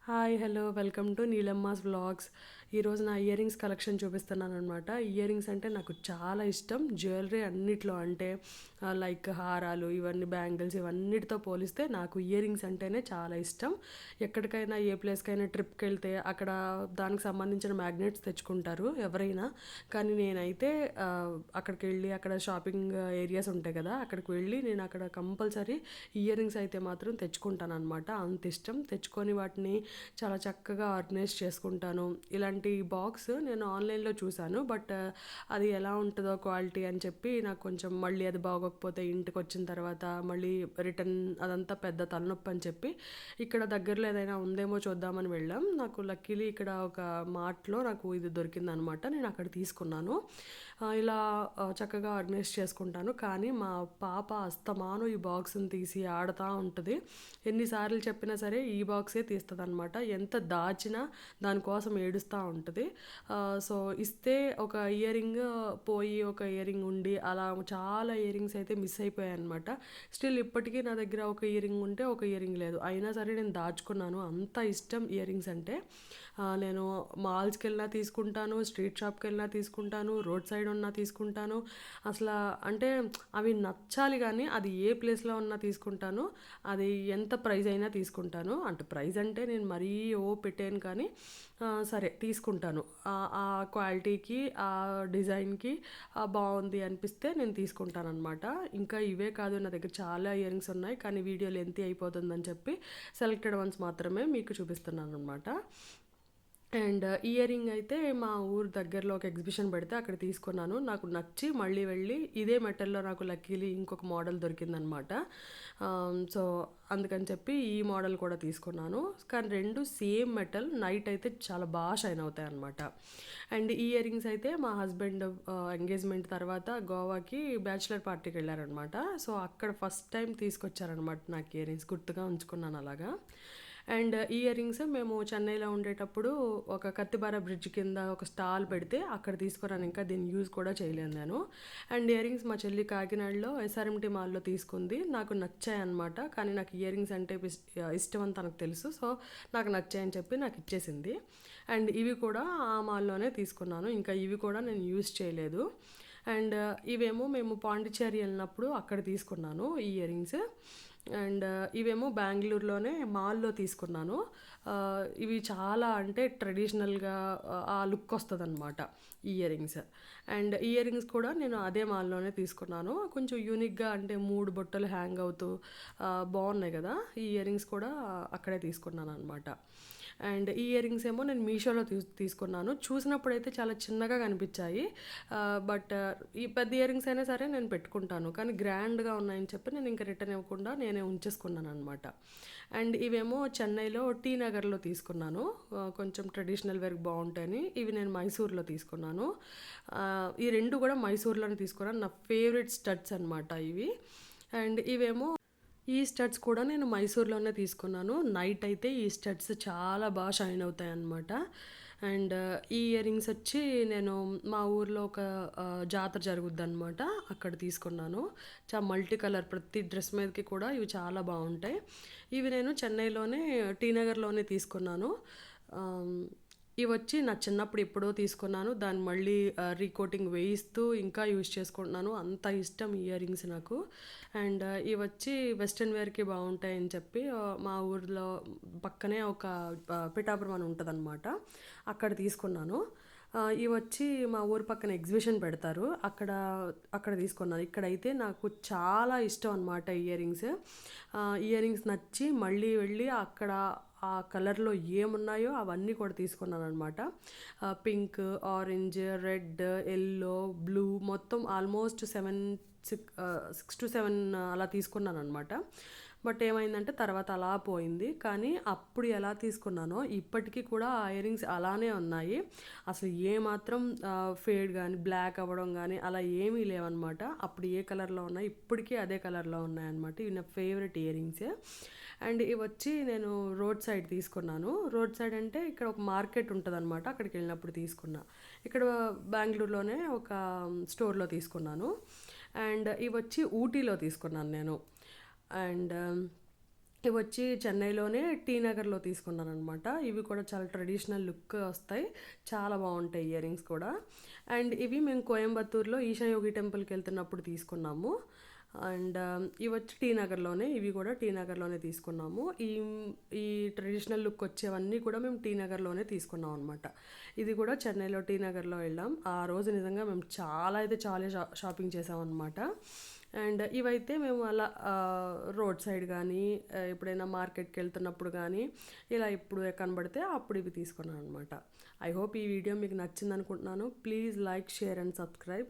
Hi hello welcome to Neelamma's vlogs. ఈరోజు నా ear rings collection చూపిస్తున్నాను అనమాట. ఇయర్ రింగ్స్ అంటే నాకు చాలా ఇష్టం. జ్యువెలరీ అన్నిట్లో అంటే లైక్ హారాలు, ఇవన్నీ బ్యాంగిల్స్, ఇవన్నిటితో పోలిస్తే నాకు ఇయర్ రింగ్స్ అంటేనే చాలా ఇష్టం. ఎక్కడికైనా ఏ ప్లేస్కైనా ట్రిప్కి వెళ్తే అక్కడ దానికి సంబంధించిన మ్యాగ్నెట్స్ తెచ్చుకుంటారు ఎవరైనా. కానీ నేనైతే అక్కడికి వెళ్ళి అక్కడ షాపింగ్ ఏరియాస్ ఉంటాయి కదా, అక్కడికి వెళ్ళి నేను అక్కడ కంపల్సరీ ఇయర్ రింగ్స్ అయితే మాత్రం తెచ్చుకుంటాను అనమాట. అంత ఇష్టం. తెచ్చుకొని వాటిని చాలా చక్కగా ఆర్గనైజ్ చేసుకుంటాను. ఇలాంటి బాక్స్ నేను ఆన్లైన్లో చూశాను, బట్ అది ఎలా ఉంటుందో క్వాలిటీ అని చెప్పి నాకు కొంచెం మళ్ళీ అది బాగోకపోతే ఇంటికి వచ్చిన తర్వాత మళ్ళీ రిటర్న్ అదంతా పెద్ద తలనొప్పి అని చెప్పి ఇక్కడ దగ్గరలో ఏదైనా ఉందేమో చూద్దామని వెళ్ళాం. నాకు లక్కీలీ ఇక్కడ ఒక మార్ట్లో నాకు ఇది దొరికిందనమాట. నేను అక్కడ తీసుకున్నాను. ఇలా చక్కగా ఆర్గనైజ్ చేసుకుంటాను. కానీ మా పాప అస్తమాను ఈ బాక్స్ని తీసి ఆడుతూ ఉంటుంది. ఎన్నిసార్లు చెప్పినా సరే ఈ బాక్సే తీస్తుంది అనమాట. ఎంత దాచినా దానికోసం ఏడుస్తూ ఉంటుంది. సో ఇస్తే ఒక ఇయర్ రింగ్ పోయి ఒక ఇయర్ రింగ్ ఉండి అలా చాలా ఇయర్ రింగ్స్ అయితే మిస్ అయిపోయాయి అనమాట. స్టిల్ ఇప్పటికీ నా దగ్గర ఒక ఇయర్ రింగ్ ఉంటే ఒక ఇయర్ రింగ్ లేదు. అయినా సరే నేను దాచుకున్నాను. అంత ఇష్టం ఇయర్ రింగ్స్ అంటే. నేను మాల్స్కి వెళ్ళినా తీసుకుంటాను, స్ట్రీట్ షాప్కి వెళ్ళినా తీసుకుంటాను, రోడ్ సైడ్ ఉన్నా తీసుకుంటాను. అసలు అంటే అవి నచ్చాలి, కానీ అది ఏ ప్లేస్లో ఉన్నా తీసుకుంటాను. అది ఎంత ప్రైస్ అయినా తీసుకుంటాను. అంటే ప్రైస్ అంటే నేను మరీ పెట్టాను, కానీ సరే తీసుకుంటాను. ఆ క్వాలిటీకి ఆ డిజైన్కి బాగుంది అనిపిస్తే నేను తీసుకుంటాను అనమాట. ఇంకా ఇవే కాదు, నా దగ్గర చాలా ఇయర్ రింగ్స్ ఉన్నాయి, కానీ వీడియో లెంతీ అయిపోతుందని చెప్పి సెలెక్టెడ్ వన్స్ మాత్రమే మీకు చూపిస్తున్నాను అనమాట. అండ్ ఇయర్ రింగ్ అయితే మా ఊరు దగ్గరలో ఒక ఎగ్జిబిషన్ పెడితే అక్కడ తీసుకున్నాను. నాకు నచ్చి మళ్ళీ వెళ్ళి ఇదే మెటల్లో నాకు లక్కీలీ ఇంకొక మోడల్ దొరికిందనమాట. సో అందుకని చెప్పి ఈ మోడల్ కూడా తీసుకున్నాను. కానీ రెండు సేమ్ మెటల్, నైట్ అయితే చాలా బాగా షైన్ అవుతాయి అనమాట. అండ్ ఈ ఇయర్ రింగ్స్ అయితే మా హస్బెండ్ ఎంగేజ్మెంట్ తర్వాత గోవాకి బ్యాచిలర్ పార్టీకి వెళ్ళారనమాట. సో అక్కడ ఫస్ట్ టైం తీసుకొచ్చారనమాట నాకు ఇయర్ రింగ్స్. గుర్తుగా ఉంచుకున్నాను అలాగా. అండ్ ఇయర్ రింగ్స్ మేము చెన్నైలో ఉండేటప్పుడు ఒక కత్తిబార బ్రిడ్జ్ కింద ఒక స్టాల్ పెడితే అక్కడ తీసుకురాను. ఇంకా దీన్ని యూజ్ కూడా చేయలేను నేను. అండ్ ఇయర్ రింగ్స్ మా చెల్లి కాకినాడలో ఎస్ఆర్ఎంటీ మాల్లో తీసుకుంది. నాకు నచ్చాయి అనమాట. కానీ నాకు ఇయర్ రింగ్స్ అంటే ఇష్టం అని తనకు తెలుసు. సో నాకు నచ్చాయని చెప్పి నాకు ఇచ్చేసింది. అండ్ ఇవి కూడా ఆ మాల్లోనే తీసుకున్నాను. ఇంకా ఇవి కూడా నేను యూజ్ చేయలేదు. అండ్ ఇవేమో మేము పాండిచ్చేరి వెళ్ళినప్పుడు అక్కడ తీసుకున్నాను ఈ ఇయర్ రింగ్స్. అండ్ ఇవేమో బెంగళూరులోనే మాల్లో తీసుకున్నాను. ఇవి చాలా అంటే ట్రెడిషనల్గా ఆ లుక్ వస్తుంది అనమాట ఈ ear rings. And ear rings కూడా నేను అదే మాల్లోనే తీసుకున్నాను. కొంచెం యూనిక్గా అంటే 3 బొట్టలు హ్యాంగ్ అవుతూ బాగున్నాయి కదా. ఈ ఇయర్ రింగ్స్ కూడా అక్కడే తీసుకున్నాను అనమాట. అండ్ ఈ ఇయర్ రింగ్స్ ఏమో నేను మీషోలో తీసుకున్నాను. చూసినప్పుడైతే చాలా చిన్నగా కనిపించాయి, బట్ ఈ పెద్ద ఇయర్ రింగ్స్ అయినా సరే నేను పెట్టుకుంటాను. కానీ గ్రాండ్గా ఉన్నాయని చెప్పి నేను ఇంకా రిటర్న్ ఇవ్వకుండా నేనే ఉంచేసుకున్నాను అనమాట. అండ్ ఇవేమో చెన్నైలో టీ నగర్లో తీసుకున్నాను. కొంచెం ట్రెడిషనల్ వేర్ బాగుంటాయని ఇవి నేను మైసూర్లో తీసుకున్నాను. ఈ రెండు కూడా మైసూర్లోనే తీసుకున్నాను. నా ఫేవరెట్ స్టడ్స్ అనమాట ఇవి. అండ్ ఇవేమో ఈ స్టడ్స్ కూడా నేను మైసూర్లోనే తీసుకున్నాను. నైట్ అయితే ఈ స్టడ్స్ చాలా బాగా షైన్ అవుతాయి అన్నమాట. అండ్ ఈ ఇయర్ రింగ్స్ వచ్చి నేను మా ఊర్లో ఒక జాతర జరుగుద్ది అనమాట, అక్కడ తీసుకున్నాను. చాలా మల్టీ కలర్, ప్రతి డ్రెస్ మీదకి కూడా ఇవి చాలా బాగుంటాయి. ఇవి నేను చెన్నైలోనే టీ నగర్లోనే తీసుకున్నాను. ఇవి వచ్చి నా చిన్నప్పుడు ఎప్పుడో తీసుకున్నాను. దాన్ని మళ్ళీ రీకోటింగ్ వేయిస్తూ ఇంకా యూజ్ చేసుకుంటున్నాను. అంత ఇష్టం ఇయర్ రింగ్స్ నాకు. అండ్ ఇవి వచ్చి వెస్ట్రన్ వేర్కి బాగుంటాయని చెప్పి మా ఊర్లో పక్కనే ఒక పిఠాపురం అని ఉంటుందన్నమాట, అక్కడ తీసుకున్నాను. ఇవి వచ్చి మా ఊరు పక్కన ఎగ్జిబిషన్ పెడతారు, అక్కడ అక్కడ తీసుకున్నాను. ఇక్కడైతే నాకు చాలా ఇష్టం అనమాట ఇయర్ రింగ్స్. ఇయర్ రింగ్స్ నచ్చి మళ్ళీ వెళ్ళి అక్కడ ఆ కలర్లో ఏమున్నాయో అవన్నీ కూడా తీసుకున్నాను అనమాట. Pink, orange, red, yellow, blue, మొత్తం ఆల్మోస్ట్ 6 to 7 అలా తీసుకున్నాను అనమాట. బట్ ఏమైందంటే తర్వాత అలా పోయింది. కానీ అప్పుడు ఎలా తీసుకున్నానో ఇప్పటికీ కూడా ఆ ఇయర్ రింగ్స్ అలానే ఉన్నాయి. అసలు ఏమాత్రం ఫేడ్ కానీ బ్లాక్ అవ్వడం కానీ అలా ఏమీ లేవన్నమాట. అప్పుడు ఏ కలర్లో ఉన్నాయి ఇప్పటికీ అదే కలర్లో ఉన్నాయన్నమాట. ఇవి నా ఫేవరెట్ ఇయర్ రింగ్స్. అండ్ ఇవి వచ్చి నేను రోడ్ సైడ్ తీసుకున్నాను. రోడ్ సైడ్ అంటే ఇక్కడ ఒక మార్కెట్ ఉంటుంది అనమాట, అక్కడికి వెళ్ళినప్పుడు తీసుకున్నా. ఇక్కడ బెంగళూరులోనే ఒక స్టోర్లో తీసుకున్నాను. అండ్ ఇవి వచ్చి ఊటీలో తీసుకున్నాను నేను. అండ్ ఇవి వచ్చి చెన్నైలోనే టీ నగర్లో తీసుకున్నాను అనమాట. ఇవి కూడా చాలా ట్రెడిషనల్ లుక్ వస్తాయి, చాలా బాగుంటాయి ఇయర్ రింగ్స్ కూడా. అండ్ ఇవి మేము కోయంబత్తూర్లో ఈషా యోగి టెంపుల్కి వెళ్తున్నప్పుడు తీసుకున్నాము. అండ్ ఇవి వచ్చి టీ నగర్లోనే, ఇవి కూడా టీ నగర్లోనే తీసుకున్నాము. ఈ ట్రెడిషనల్ లుక్ వచ్చేవన్నీ కూడా మేము టీ నగర్లోనే తీసుకున్నాం అనమాట. ఇది కూడా చెన్నైలో టీ నగర్లో వెళ్ళాం. ఆ రోజు నిజంగా మేము చాలా అయితే చాలా షాపింగ్ చేసాం అనమాట. అండ్ ఇవైతే మేము అలా రోడ్ సైడ్ కానీ ఎప్పుడైనా మార్కెట్కి వెళ్తున్నప్పుడు కానీ ఇలా ఎప్పుడు కనబడితే అప్పుడు ఇవి తీసుకున్నాను అనమాట. ఐ హోప్ ఈ వీడియో మీకు నచ్చింది అనుకుంటున్నాను. Please like, share and subscribe.